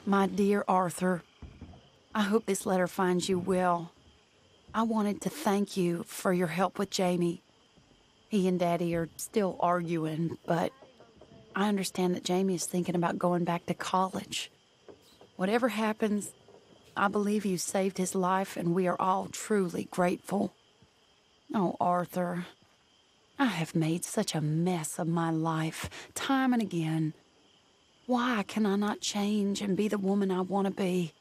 My dear Arthur, I hope this letter finds you well. I wanted to thank you for your help with Jamie. He and Daddy are still arguing, but I understand that Jamie is thinking about going back to college. Whatever happens, I believe you saved his life, and we are all truly grateful. Oh, Arthur, I have made such a mess of my life, time and again. Why can I not change and be the woman I want to be?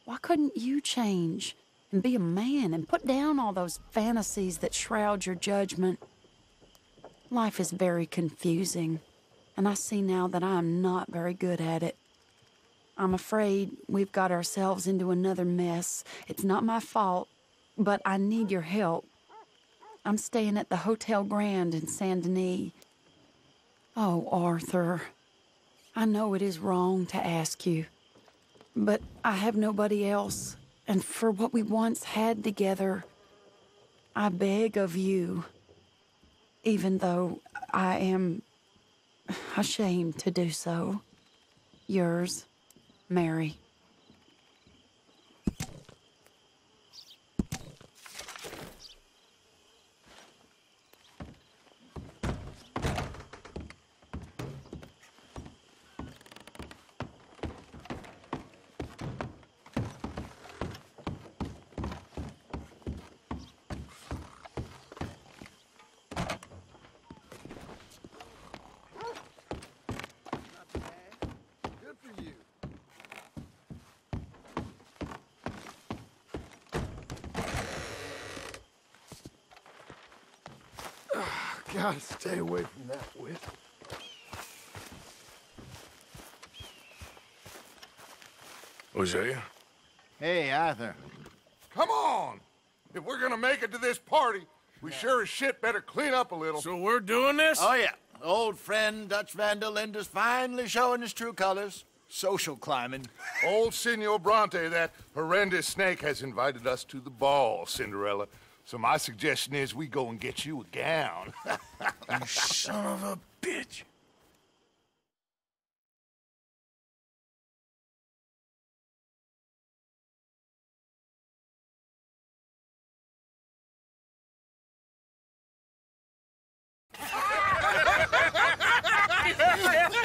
Why couldn't you change and be a man and put down all those fantasies that shroud your judgment? Life is very confusing, and I see now that I am not very good at it. I'm afraid we've got ourselves into another mess. It's not my fault, but I need your help. I'm staying at the Hotel Grand in Saint Denis. Oh, Arthur, I know it is wrong to ask you, but I have nobody else, and for what we once had together, I beg of you, even though I am ashamed to do so. Yours, Mary. Gotta stay away from that whip. Hosea? Hey, Arthur. Come on! If we're gonna make it to this party, we sure as shit better clean up a little. So we're doing this? Oh, yeah. Old friend Dutch Van der Linde's finally showing his true colors. Social climbing. Old Senor Bronte, that horrendous snake, has invited us to the ball, Cinderella. So my suggestion is we go and get you a gown. You son of a bitch.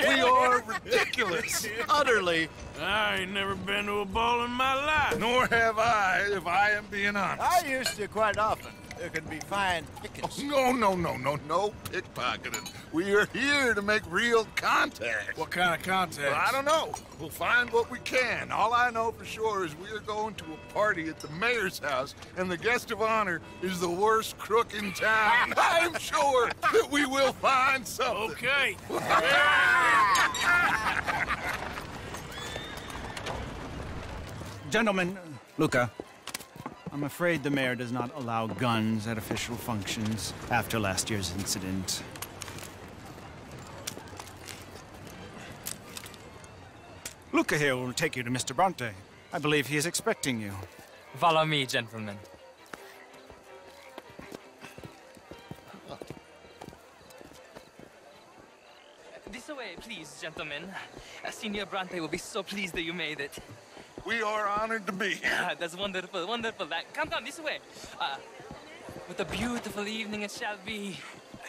We are ridiculous. Utterly. I ain't never been to a ball in my life. Nor have I, if I am being honest. I used to quite often. There can be fine pickings. No pickpocketing. We are here to make real contact. What kind of contact? Well, I don't know. We'll find what we can. All I know for sure is we are going to a party at the mayor's house, and the guest of honor is the worst crook in town. I'm sure that we will find something. Okay. Gentlemen, Luca, I'm afraid the mayor does not allow guns at official functions after last year's incident. Luca here will take you to Mr. Bronte. I believe he is expecting you. Follow me, gentlemen. This way, please, gentlemen. Senor Bronte will be so pleased that you made it. We are honored to be here. That's wonderful, wonderful. Come, this way. What a beautiful evening it shall be.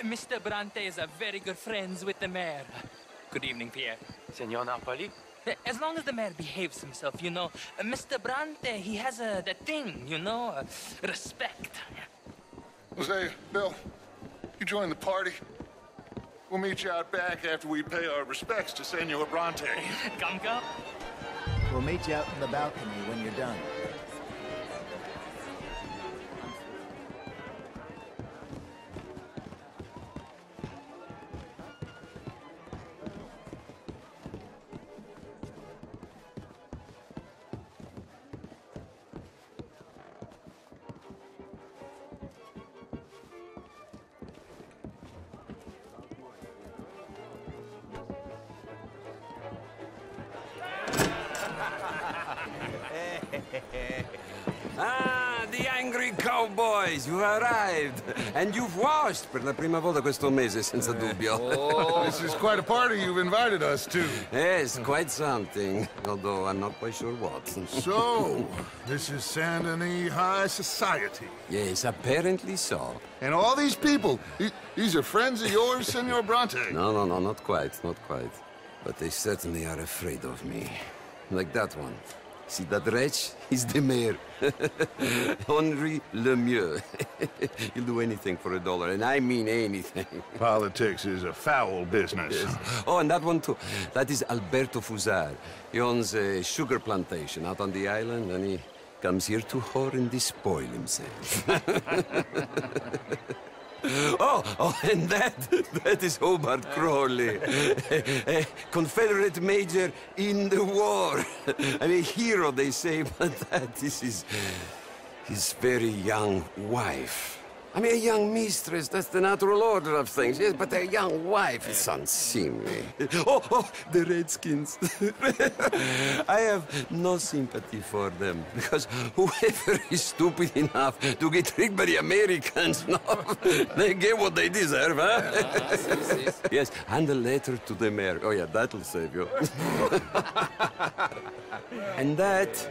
Mr. Bronte is a very good friends with the mayor. Good evening, Pierre. Senor Napoli? As long as the mayor behaves himself, you know. Mr. Bronte, he has that thing, you know, respect. Jose, Bill, you join the party. We'll meet you out back after we pay our respects to Senor Bronte. Come. We'll meet you out in the balcony when you're done. the angry cowboys, you've arrived. And you've washed per la prima volta questo mese, senza dubbio. Oh, this is quite a party you've invited us to. Yes, quite something. Although I'm not quite sure what. So, this is Saint Denis High Society. Yes, apparently so. And all these people, these are friends of yours, Senor Bronte? No, not quite, not quite. But they certainly are afraid of me. Like that one. See that wretch? He's the mayor. Henri Lemieux. He'll do anything for $1, and I mean anything. Politics is a foul business. Yes. Oh, and that one too. That is Alberto Fusar. He owns a sugar plantation out on the island, and he comes here to whore and despoil himself. Oh, and that is Hobart Crawley, a Confederate major in the war. I mean, a hero, they say, but that is his very young wife. I mean, a young mistress, that's the natural order of things, yes, but a young wife is unseemly. Oh, the Redskins. I have no sympathy for them, because whoever is stupid enough to get tricked by the Americans, no, they get what they deserve, huh? Yes, and a letter to the mayor. Oh, yeah, that'll save you. And that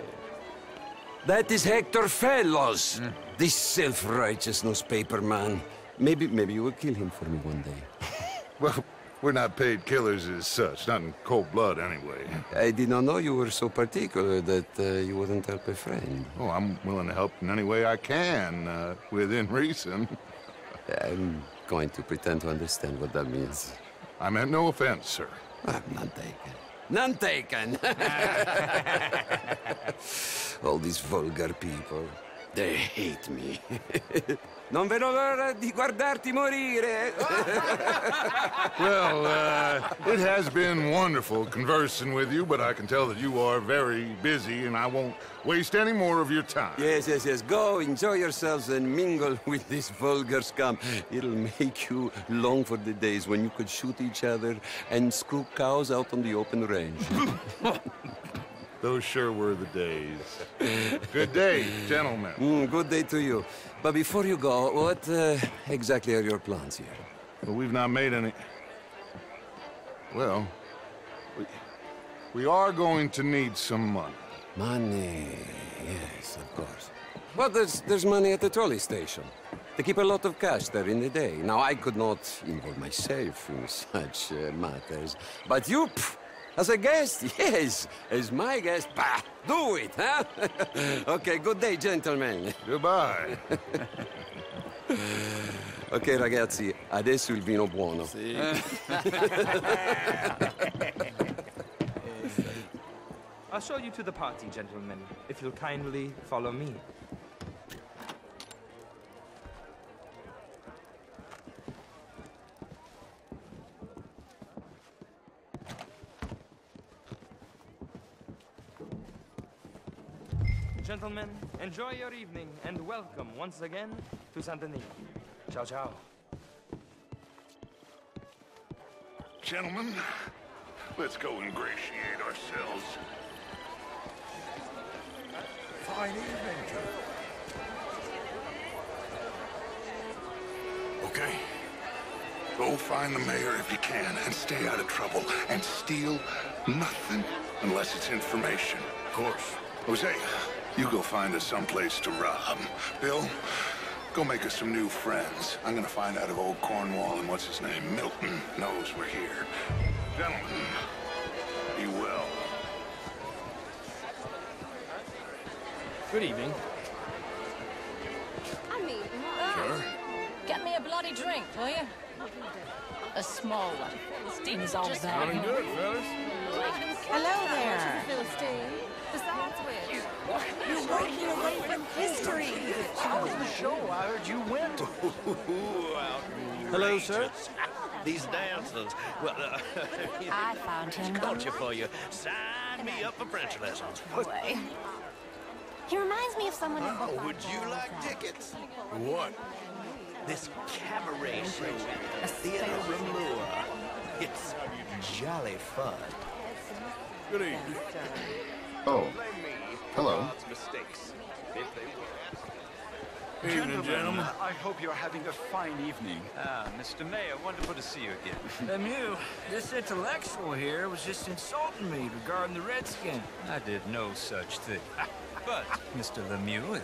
is Hector Fellows. This self-righteous newspaper man. Maybe you will kill him for me one day. Well, we're not paid killers as such, not in cold blood anyway. I did not know you were so particular that you wouldn't help a friend. Oh, I'm willing to help in any way I can, within reason. I'm going to pretend to understand what that means. I meant no offense, sir. None taken. None taken! All these vulgar people. They hate me. Non vedo l'ora di guardarti morire. Well, it has been wonderful conversing with you, but I can tell that you are very busy, and I won't waste any more of your time. Yes. Go, enjoy yourselves, and mingle with this vulgar scum. It'll make you long for the days when you could shoot each other and screw cows out on the open range. Those sure were the days. Good day, gentlemen. Good day to you. But before you go, what exactly are your plans here? Well, we've not made any... Well, we are going to need some money. Money, yes, of course. Well, there's money at the trolley station. They keep a lot of cash there in the day. Now, I could not involve myself in such matters. But you... As a guest, yes. As my guest, bah, do it, huh? Okay, good day, gentlemen. Goodbye. Ok, ragazzi, adesso il vino buono. Sì. I'll show you to the party, gentlemen, if you'll kindly follow me. Gentlemen, enjoy your evening, and welcome once again to Saint Denis. Ciao, ciao. Gentlemen, let's go ingratiate ourselves. Fine evening, Joe. Okay. Go find the mayor if you can, and stay out of trouble. And steal nothing unless it's information. Of course. Jose, you go find us someplace to rob. Bill, go make us some new friends. I'm gonna find out if old Cornwall and what's his name, Milton, knows we're here. Gentlemen, be well. Good evening. Sure. Get me a bloody drink, will you? A small one. Steam's all Sounding bad. good, fellas. Hello there. Besides which, You're walking away from history. How was the show? I heard you win. Hello, sir. These dancers. Well, I found him. culture for you. Sign me up for French lessons. Boy. He reminds me of someone. Oh, would you like tickets? What? This cabaret show at the Theater Remua. It's jolly fun. Good evening. Oh, hello. Mistakes, if they were. Evening, gentlemen. I hope you're having a fine evening. Ah, Mr. Mayor, wonderful to see you again. Lemieux, this intellectual here was just insulting me regarding the Redskin. I did no such thing. But, Mr. Lemieux,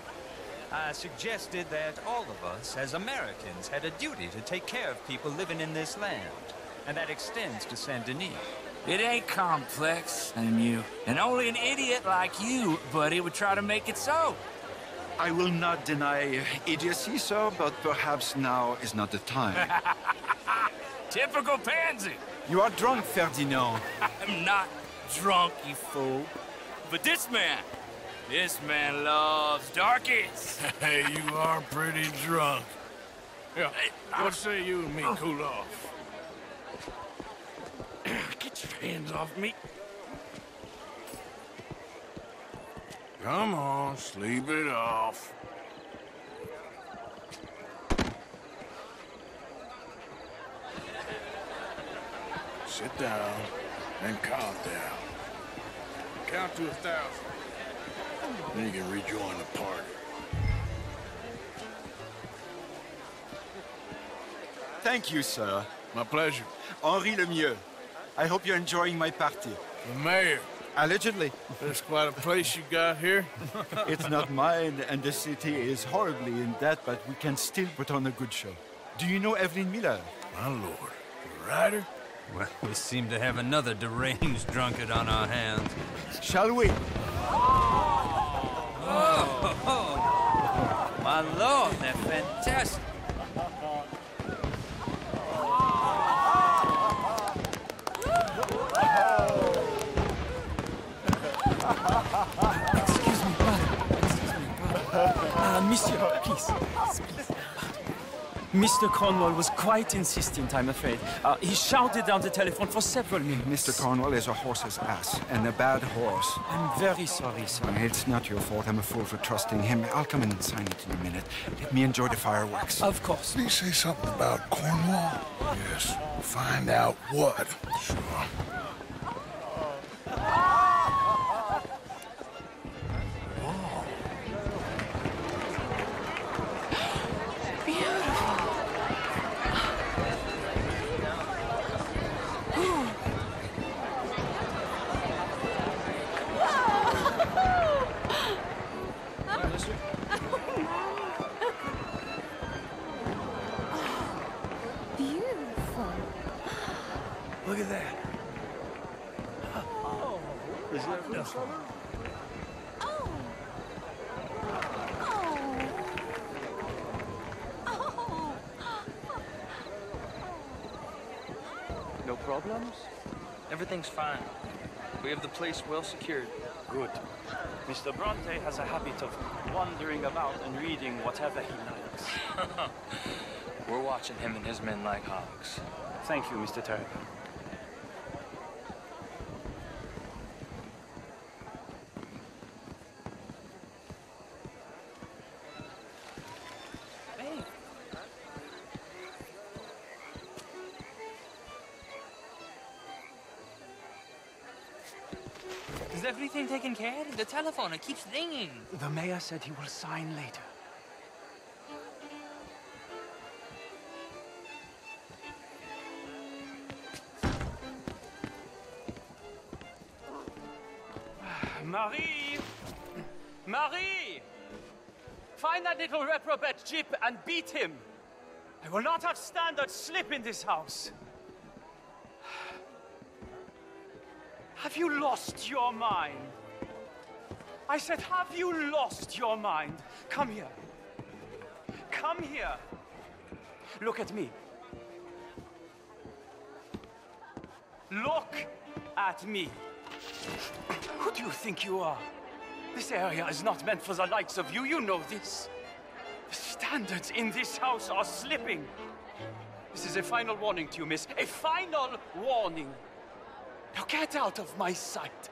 I suggested that all of us, as Americans, had a duty to take care of people living in this land. And that extends to Saint Denis. It ain't complex, Lemieux. And only an idiot like you, buddy, would try to make it so. I will not deny idiocy, sir, but perhaps now is not the time. Typical pansy. You are drunk, Ferdinand. I'm not drunk, you fool. But this man loves darkies. Hey, you are pretty drunk. Yeah, what say you and me cool off? Get your hands off me. Come on, sleep it off. Sit down and calm down. Count to 1,000. Then you can rejoin the party. Thank you, sir. My pleasure. Henri Lemieux. I hope you're enjoying my party. The mayor. Allegedly. There's quite a place you got here. It's not mine, and the city is horribly in debt, but we can still put on a good show. Do you know Evelyn Miller? My lord. The writer? Well, we seem to have another deranged drunkard on our hands. Shall we? Oh, my lord, they're fantastic. Excuse me, brother. Monsieur, please. Mr. Cornwall was quite insistent, I'm afraid. He shouted down the telephone for several minutes. Mr. Cornwall is a horse's ass, and a bad horse. I'm very sorry, sir. It's not your fault. I'm a fool for trusting him. I'll come in and sign it in a minute. Let me enjoy the fireworks. Of course. Did he say something about Cornwall? Yes. Find out what. Sure. Look at that. Is that wonderful? No problems? Everything's fine. We have the place well secured. Good. Mr. Bronte has a habit of wandering about and reading whatever he likes. We're watching him and his men like hawks. Thank you, Mr. Turner. Is everything taken care of? The telephone, it keeps ringing. The mayor said he will sign later. Marie! Marie! Find that little reprobate Jip and beat him. I will not have standard slip in this house. Have you lost your mind? I said, have you lost your mind? Come here. Come here. Look at me. Look at me. Who do you think you are? This area is not meant for the likes of you. You know this. The standards in this house are slipping. This is a final warning to you, miss. A final warning. Now get out of my sight.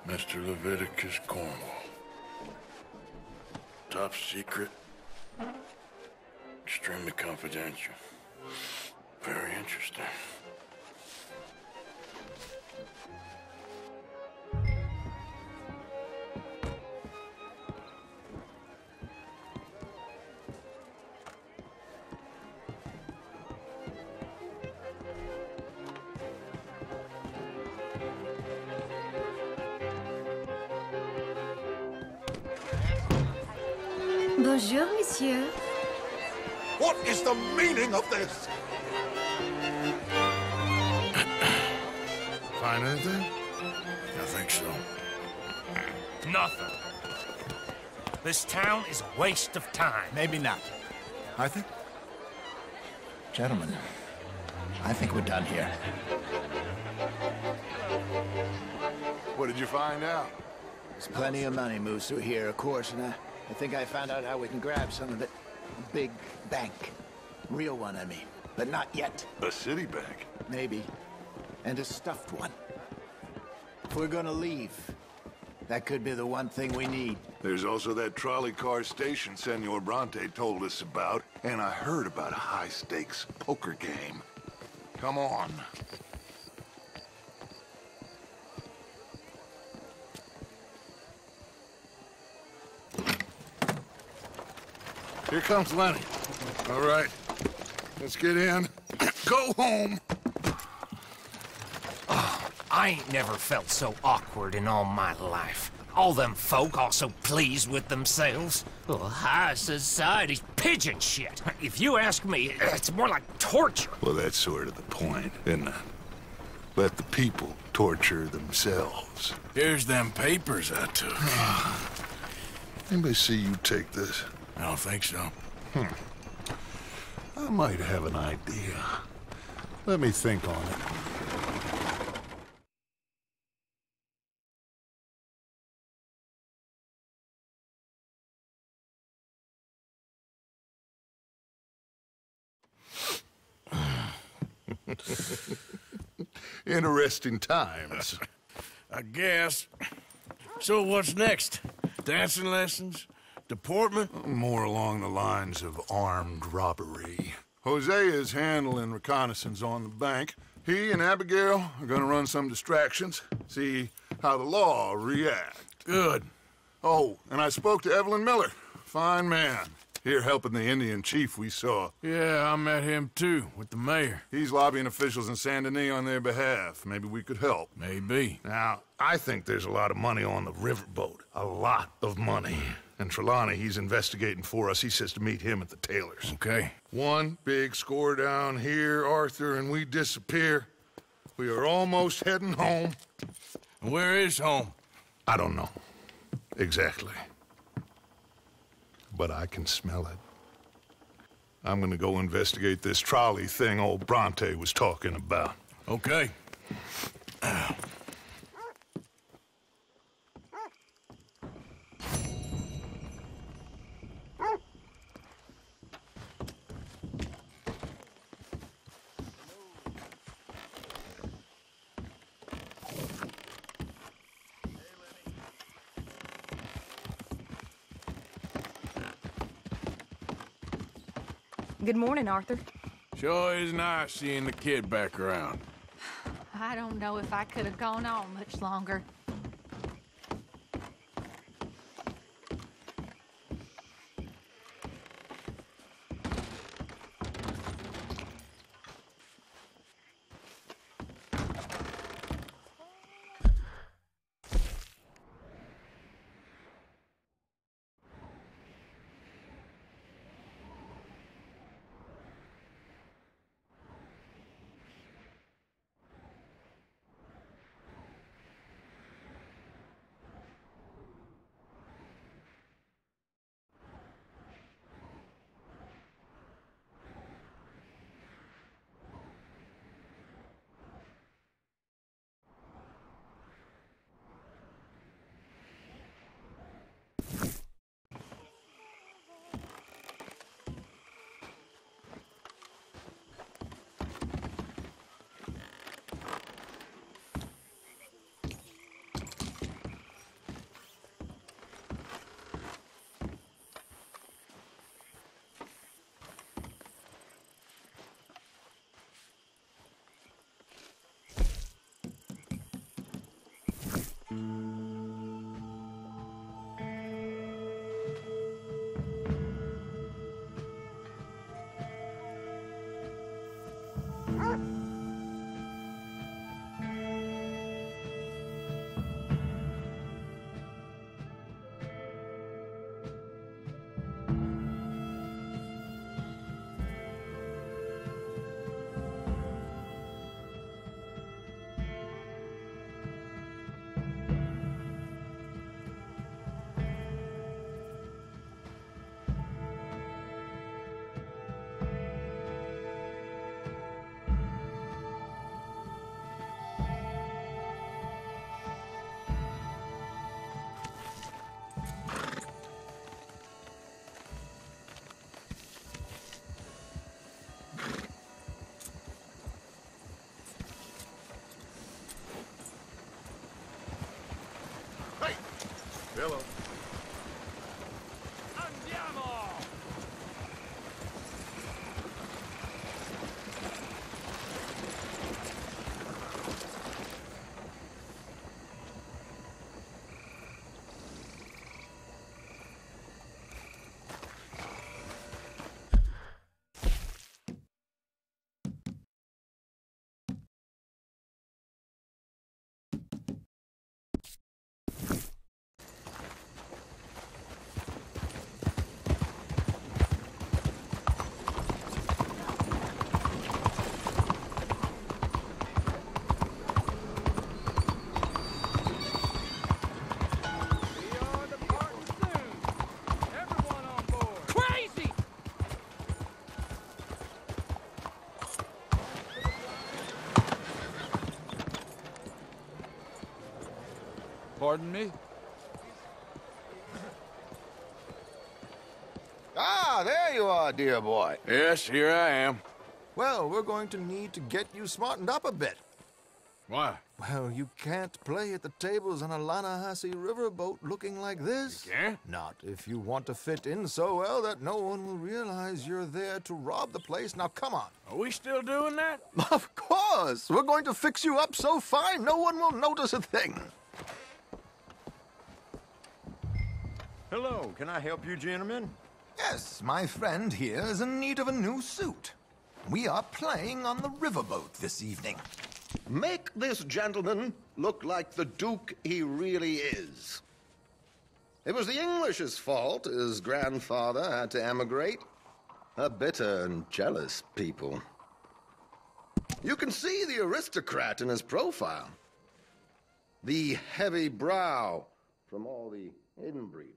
Mr. Leviticus Cornwall. Top secret. Extremely confidential. Very interesting. Bonjour, monsieur. What is the meaning of this? Find anything? I think so. Nothing. This town is a waste of time. Maybe not. Arthur? Gentlemen, I think we're done here. What did you find out? There's plenty of money moves through here, of course, and I think I found out how we can grab some of it. A big bank. Real one, I mean. But not yet. A city bank? Maybe. And a stuffed one. If we're gonna leave, that could be the one thing we need. There's also that trolley car station Senor Bronte told us about, and I heard about a high-stakes poker game. Come on. Here comes Lenny. All right, let's get in. Go home. Oh, I ain't never felt so awkward in all my life. All them folk all so pleased with themselves. Oh, high society's pigeon shit. If you ask me, it's more like torture. Well, that's sort of the point, isn't it? Let the people torture themselves. Here's them papers I took. Anybody see you take this? I don't think so. I might have an idea. Let me think on it. Interesting times. I guess. So what's next? Dancing lessons? Deportment? More along the lines of armed robbery. Hosea is handling reconnaissance on the bank. He and Abigail are gonna run some distractions, see how the law react. Good. Oh, and I spoke to Evelyn Miller. Fine man. Here helping the Indian chief we saw. Yeah, I met him too, with the mayor. He's lobbying officials in Saint Denis on their behalf. Maybe we could help. Maybe. Now, I think there's a lot of money on the riverboat. A lot of money. And Trelawney, he's investigating for us. He says to meet him at the Taylor's. Okay. One big score down here, Arthur, and we disappear. We are almost heading home. Where is home? I don't know. Exactly. But I can smell it. I'm gonna go investigate this trolley thing old Bronte was talking about. Okay. Good morning, Arthur. Sure is nice seeing the kid back around. I don't know if I could have gone on much longer. Hello. Andiamo! Pardon me? Ah, there you are, dear boy. Yes, here I am. Well, we're going to need to get you smartened up a bit. Why? Well, you can't play at the tables on a Lannahechee riverboat looking like this. You can't? Not if you want to fit in so well that no one will realize you're there to rob the place. Now, come on. Are we still doing that? Of course! We're going to fix you up so fine no one will notice a thing. Hello, can I help you, gentlemen? Yes, my friend here is in need of a new suit. We are playing on the riverboat this evening. Make this gentleman look like the Duke he really is. It was the English's fault his grandfather had to emigrate. A bitter and jealous people. You can see the aristocrat in his profile. The heavy brow from all the inbreeding.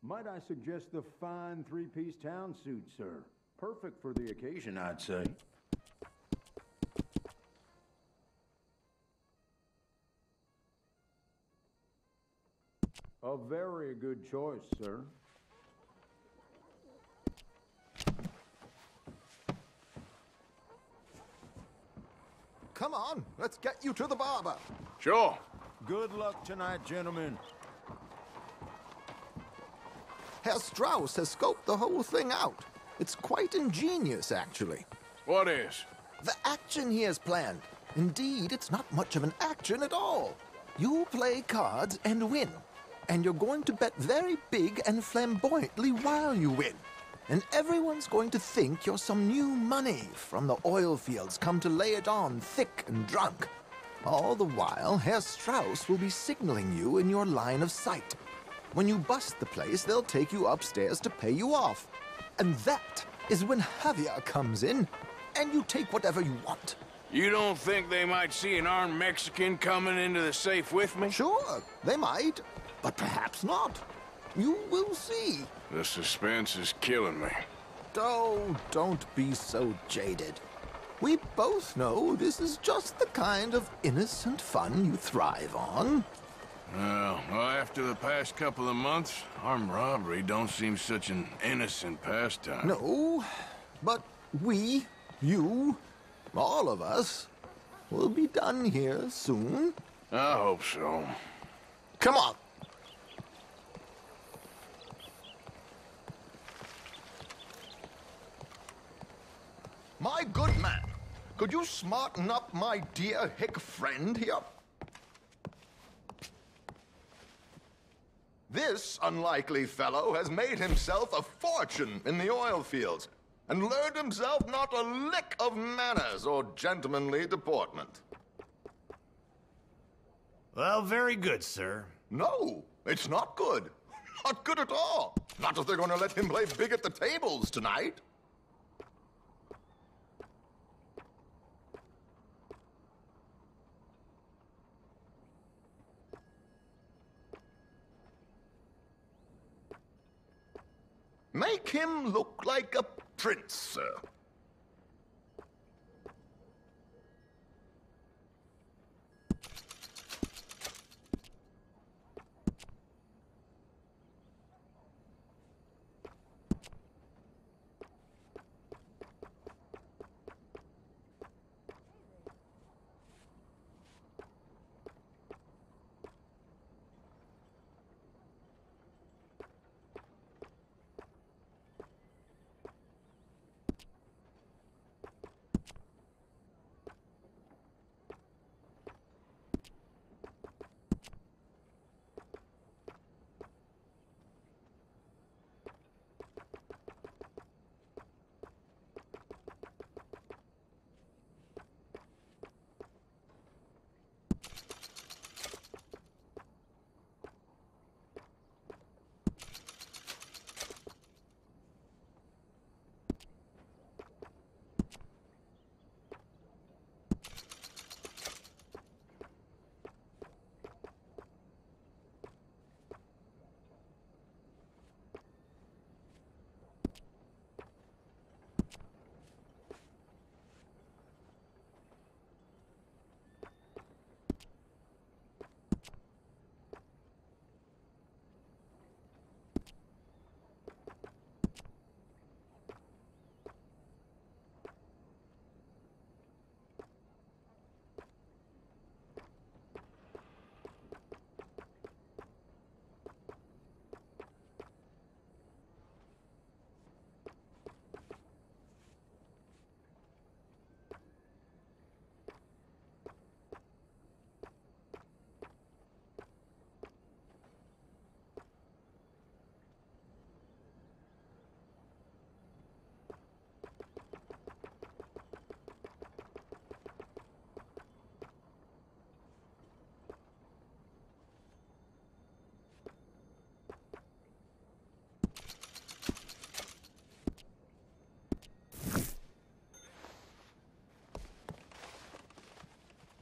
Might I suggest the fine three-piece town suit, sir? Perfect for the occasion, I'd say. A very good choice, sir. Come on, let's get you to the barber. Sure. Good luck tonight, gentlemen. Herr Strauss has scoped the whole thing out. It's quite ingenious, actually. What is? The action he has planned. Indeed, it's not much of an action at all. You play cards and win. And you're going to bet very big and flamboyantly while you win. And everyone's going to think you're some new money from the oil fields come to lay it on thick and drunk. All the while, Herr Strauss will be signaling you in your line of sight. When you bust the place, they'll take you upstairs to pay you off. And that is when Javier comes in, and you take whatever you want. You don't think they might see an armed Mexican coming into the safe with me? Sure, they might, but perhaps not. You will see. The suspense is killing me. Oh, don't be so jaded. We both know this is just the kind of innocent fun you thrive on. Well, after the past couple of months, armed robbery don't seem such an innocent pastime. No, but we, you, all of us, will be done here soon. I hope so. Come on. My good man, could you smarten up my dear hick friend here? This unlikely fellow has made himself a fortune in the oil fields and learned himself not a lick of manners or gentlemanly deportment. Well, very good, sir. No, it's not good. Not good at all. Not if they're going to let him play big at the tables tonight. Make him look like a prince, sir.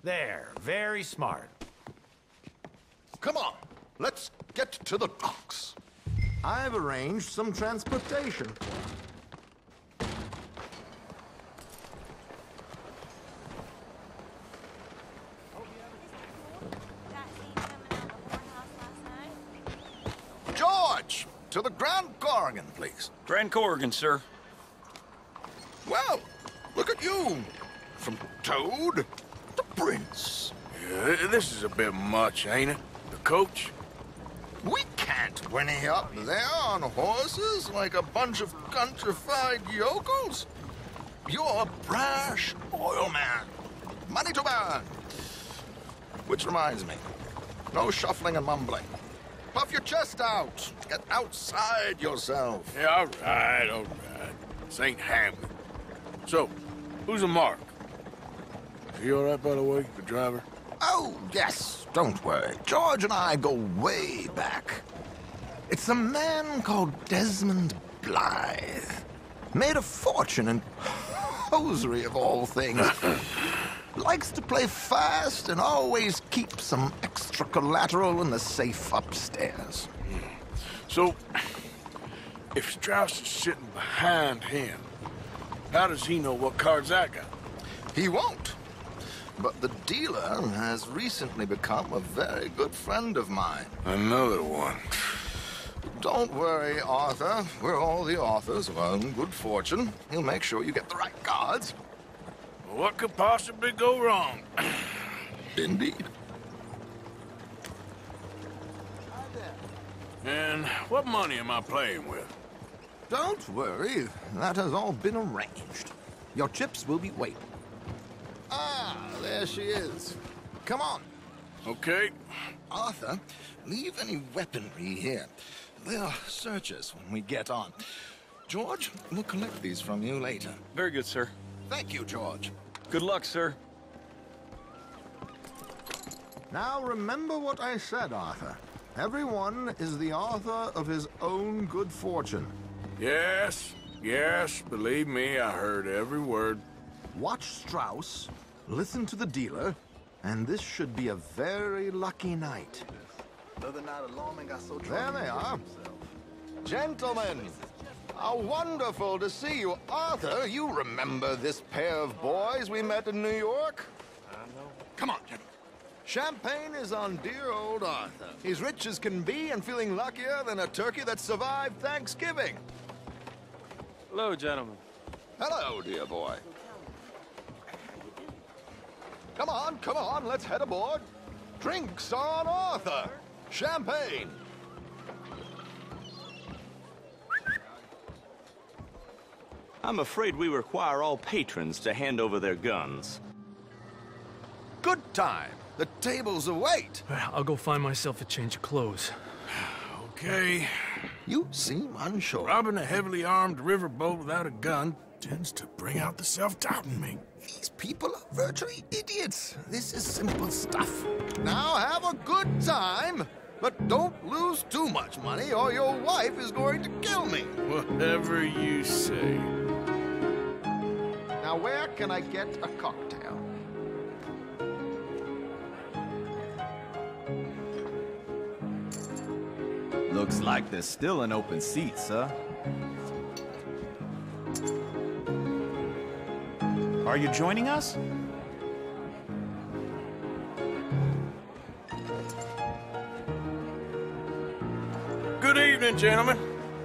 There, very smart. Come on, let's get to the docks. I've arranged some transportation. George, to the Grand Corrigan, please. Grand Corrigan, sir. Well, look at you. From Toad to Prince. Yeah, this is a bit much, ain't it? The coach? We can't whinny up there on horses like a bunch of countrified yokels. You're a brash oil man. Money to burn. Which reminds me, no shuffling and mumbling. Puff your chest out. Get outside yourself. Yeah, all right. This ain't Hamlet. So, who's a Mark? Is he all right, by the way, the driver? Oh, yes, don't worry. George and I go way back. It's a man called Desmond Blythe. Made a fortune in hosiery of all things. Likes to play fast and always keep some extra collateral in the safe upstairs. So, if Strauss is sitting behind him, how does he know what cards I got? He won't. But the dealer has recently become a very good friend of mine. Another one. Don't worry, Arthur. We're all the authors of our own good fortune. He'll make sure you get the right cards. What could possibly go wrong? Indeed. And what money am I playing with? Don't worry. That has all been arranged. Your chips will be waiting. Ah, there she is. Come on. Okay. Arthur, leave any weaponry here. They'll search us when we get on. George, we'll collect these from you later. Very good, sir. Thank you, George. Good luck, sir. Now remember what I said, Arthur. Everyone is the author of his own good fortune. Yes, believe me, I heard every word. Watch Strauss, listen to the dealer, and this should be a very lucky night. There they are. Gentlemen, how wonderful to see you. Arthur, you remember this pair of boys we met in New York? Come on, gentlemen. Champagne is on dear old Arthur. He's rich as can be and feeling luckier than a turkey that survived Thanksgiving. Hello, gentlemen. Hello, dear boy. Come on, let's head aboard. Drinks on Arthur. Champagne. I'm afraid we require all patrons to hand over their guns. Good time. The tables await. I'll go find myself a change of clothes. Okay. You seem unsure. Robbing a heavily armed riverboat without a gun tends to bring out the self-doubt in me. These people are virtually idiots. This is simple stuff. Now have a good time, but don't lose too much money or your wife is going to kill me. Whatever you say. Now where can I get a cocktail? Looks like there's still an open seat, sir. Are you joining us? Good evening, gentlemen.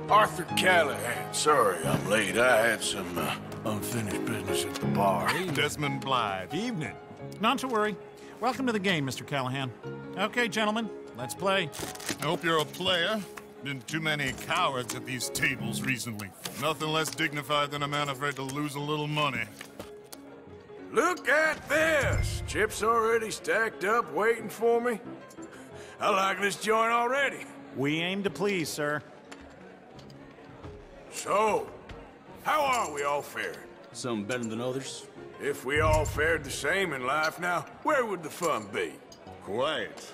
Arthur Callahan. Sorry I'm late. I had some unfinished business at the bar. Desmond Blythe. Evening. Not to worry. Welcome to the game, Mr. Callahan. Okay, gentlemen, let's play. I hope you're a player. Been too many cowards at these tables recently. Nothing less dignified than a man afraid to lose a little money. Look at this! Chips already stacked up, waiting for me. I like this joint already. We aim to please, sir. So, how are we all faring? Some better than others. If we all fared the same in life now, where would the fun be? Quiet.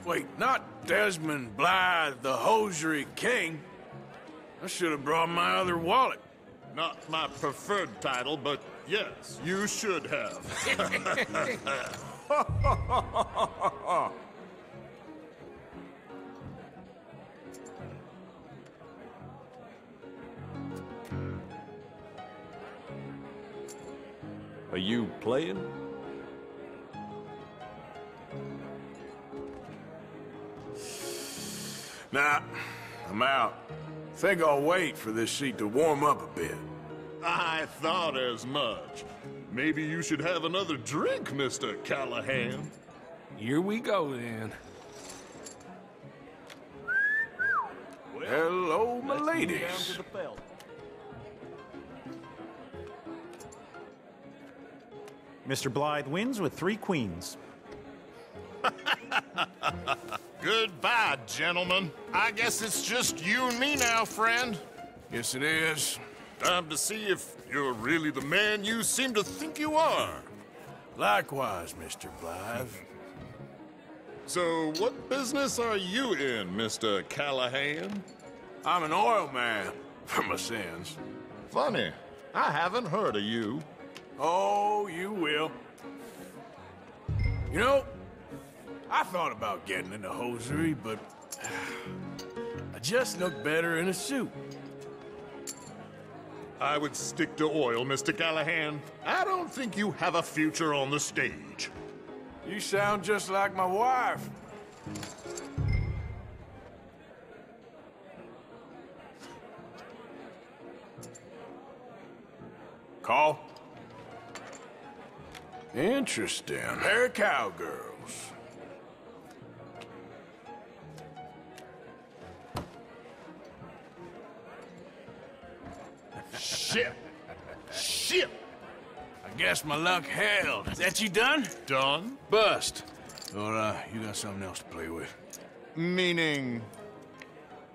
Wait, not Desmond Blythe, the hosiery king. I should have brought my other wallet. Not my preferred title, but yes, you should have. Are you playing? Nah, I'm out. Think I'll wait for this seat to warm up a bit. I thought as much. Maybe you should have another drink, Mr. Callahan. Here we go, then. Hello, my ladies. Mr. Blythe wins with 3 queens. Goodbye, gentlemen. I guess it's just you and me now, friend. Yes, it is. Time to see if you're really the man you seem to think you are. Likewise, Mr. Blythe. So, what business are you in, Mr. Callahan? I'm an oil man, for my sins. Funny, I haven't heard of you. Oh, you will. You know, I thought about getting into hosiery, but I just look better in a suit. I would stick to oil, Mr. Callahan. I don't think you have a future on the stage. You sound just like my wife. Call? Interesting. They're cowgirls. Shit! Shit! I guess my luck held. Is that you done? Done? Bust. Or, you got something else to play with? Meaning?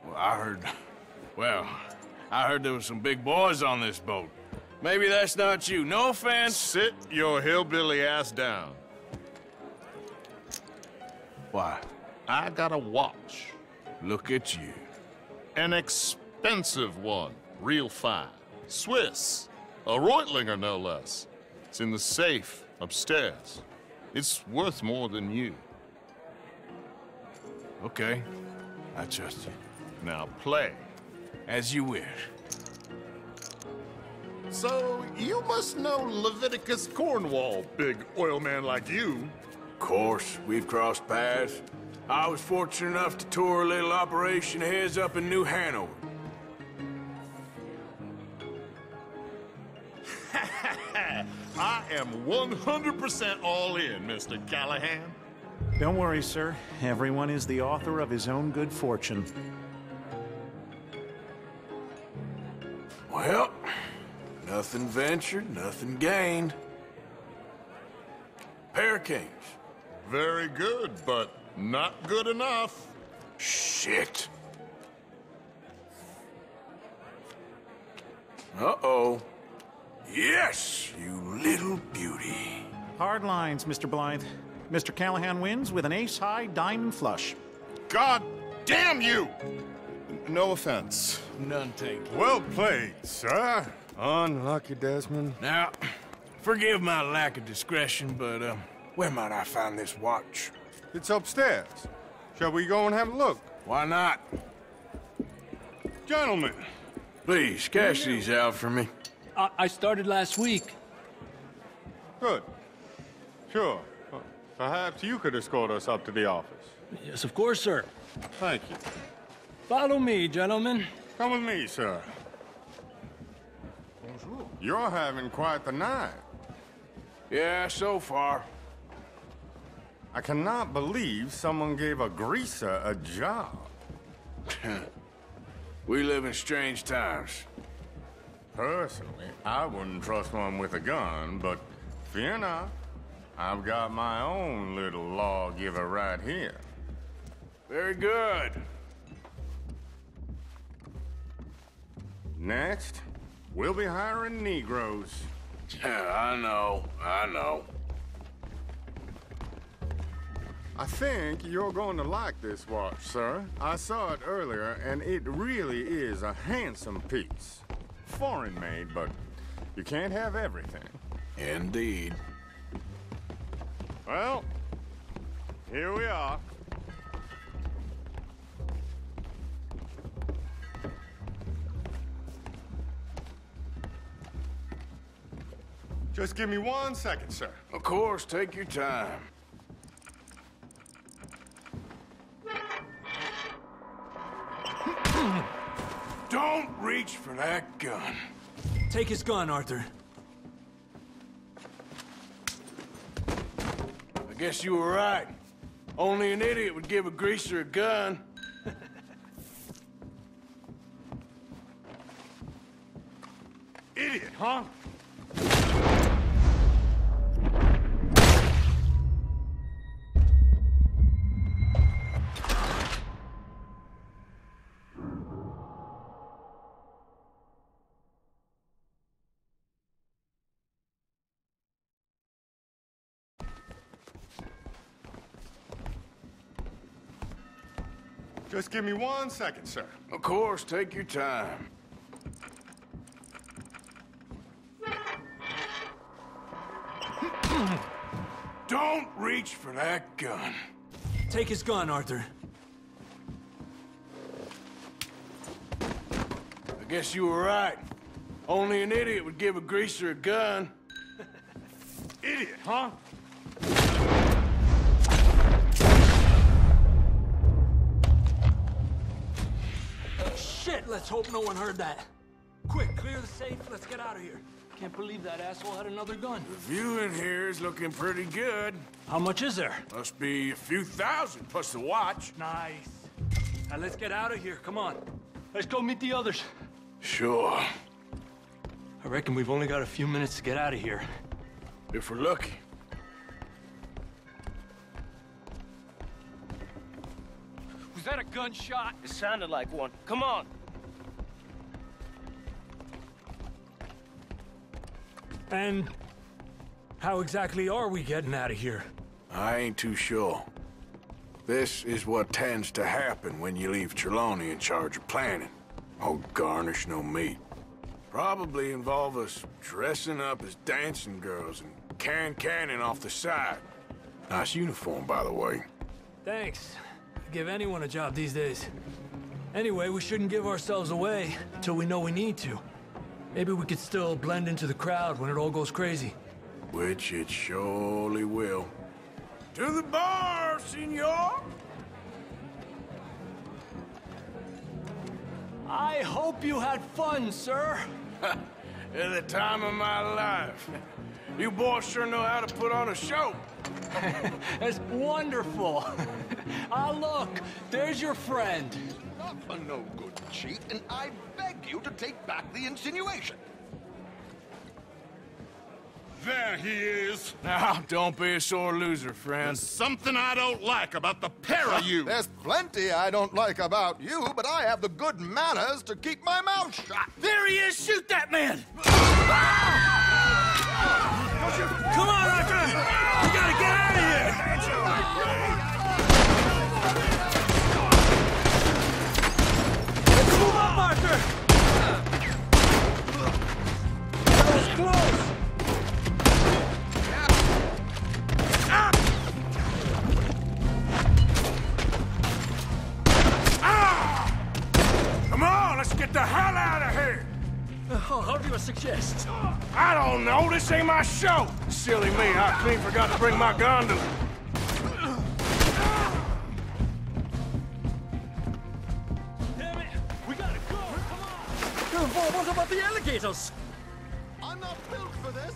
Well, I heard there was some big boys on this boat. Maybe that's not you. No offense. Sit your hillbilly ass down. Why? I got a watch. Look at you. An expensive one. Real fine. Swiss. A Reutlinger, no less. It's in the safe upstairs. It's worth more than you. Okay. I trust you. Now play. As you wish. So, you must know Leviticus Cornwall, big oil man like you. Of course, we've crossed paths. I was fortunate enough to tour a little operation of his up in New Hanover. I am 100% all in, Mr. Callahan. Don't worry, sir. Everyone is the author of his own good fortune. Well, nothing ventured, nothing gained. Pair of kings. Very good, but not good enough. Shit. Uh-oh. Yes, you little beauty. Hard lines, Mr. Blythe. Mr. Callahan wins with an ace-high diamond flush. God damn you! No offense. None taken. Well played, sir. Unlucky, Desmond. Now, forgive my lack of discretion, but, where might I find this watch? It's upstairs. Shall we go and have a look? Why not? Gentlemen. Please, cash these out for me. I started last week. Good. Sure. Perhaps you could escort us up to the office. Yes, of course, sir. Thank you. Follow me, gentlemen. Come with me, sir. You're having quite the night. Yeah, so far. I cannot believe someone gave a greaser a job. We live in strange times. Personally, I wouldn't trust one with a gun, but fear not. I've got my own little lawgiver right here. Very good. Next, we'll be hiring Negroes. I know. I think you're going to like this watch, sir. I saw it earlier, and it really is a handsome piece. Foreign-made, but you can't have everything. Indeed. Well, here we are. Just give me 1 second, sir. Of course, take your time. Don't reach for that gun. Take his gun, Arthur. I guess you were right. Only an idiot would give a greaser a gun. Idiot, huh? Just give me 1 second, sir. Of course, take your time. Don't reach for that gun. Take his gun, Arthur. I guess you were right. Only an idiot would give a greaser a gun. Idiot, huh? Shit, let's hope no one heard that. Quick, clear the safe, let's get out of here. Can't believe that asshole had another gun. The view in here is looking pretty good. How much is there? Must be a few thousand, plus the watch. Nice. Now let's get out of here, come on. Let's go meet the others. Sure. I reckon we've only got a few minutes to get out of here. If we're lucky. Was that a gunshot? It sounded like one. Come on. And how exactly are we getting out of here? I ain't too sure. This is what tends to happen when you leave Trelawney in charge of planning. Oh, garnish no meat. Probably involve us dressing up as dancing girls and cannon off the side. Nice uniform, by the way. Thanks. I'd give anyone a job these days. Anyway, we shouldn't give ourselves away until we know we need to. Maybe we could still blend into the crowd when it all goes crazy. Which it surely will. To the bar, senor! I hope you had fun, sir. At the time of my life. You boys sure know how to put on a show. That's wonderful. Ah, look, there's your friend. Not a no-good cheat, and I beg you to take back the insinuation. There he is. Now, don't be a sore loser, friend. There's something I don't like about the pair of you. There's plenty I don't like about you, but I have the good manners to keep my mouth shut. There he is! Shoot that man! Come on, Arthur! We gotta get out of here! Let's move up, Arthur! That was close! Come on, let's get the hell out of here! How do you suggest? I don't know, this ain't my show! Silly me, I clean forgot to bring my gondola. Damn it! We gotta go! Come on! What about the alligators? I'm not built for this.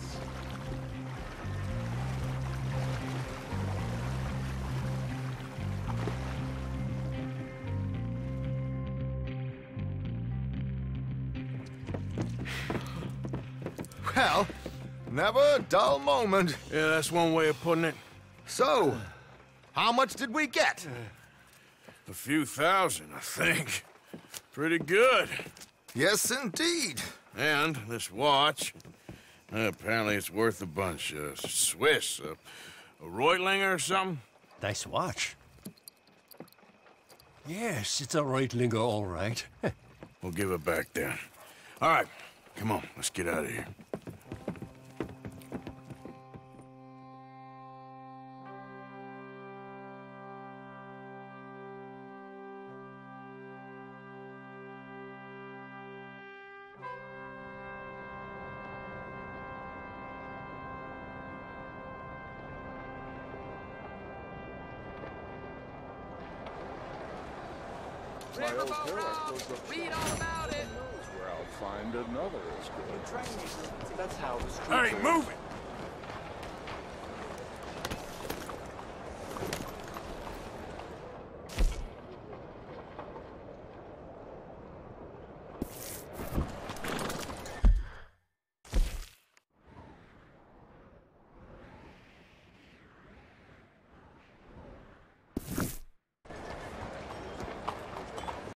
Well, never a dull moment. Yeah, that's one way of putting it. So, how much did we get? A few thousand, I think. Pretty good. Yes, indeed. And this watch, apparently it's worth a bunch. Swiss, a Reutlinger or something? Nice watch. Yes, it's a Reutlinger, all right. We'll give it back then. All right, Come on, let's get out of here. My old parrot was the read all about it. Knows where I'll find another as good. That's how the streets Hey, move it!